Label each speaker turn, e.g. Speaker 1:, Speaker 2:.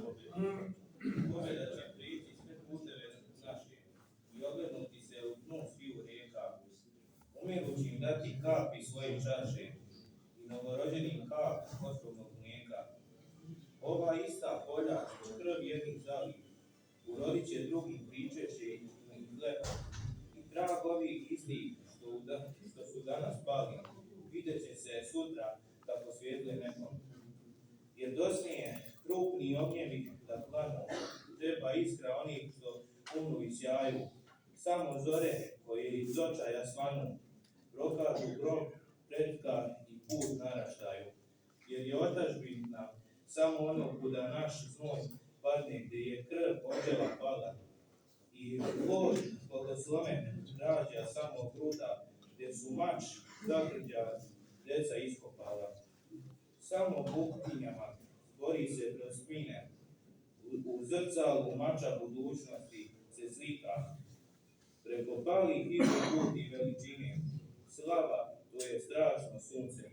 Speaker 1: Bože da će prići sve puteve naše i oglednuti se u dnu sviju rijeka, umirući im dati kapi svoje čaše i novorođenim kap otrovnog mlijeka. Ova ista polja što krv jednih zali, urodit će drugim pričeše i hleba. I trag ovih istih što su danas pali, vidjet će se sutra kako svijetle nebom. Jer dosnije krupni ognjevi da planu, treba iskra onih što umru i sjaju. Samo zore koje iz očaja svanu, prokažu grom, pretka i put naraštaju. Jer je otačbina samo ono kuda naš znoj padne, gdje je krv ođela pala. I plod blagosloven rađa samo gruda, gdje su mač zagrđa djeca iskopala. Samo buktinjama bori se kroz spine, u zrcalu mača budućnosti se slika. Preko palih ide put i veličine, slava to je strašno sunce.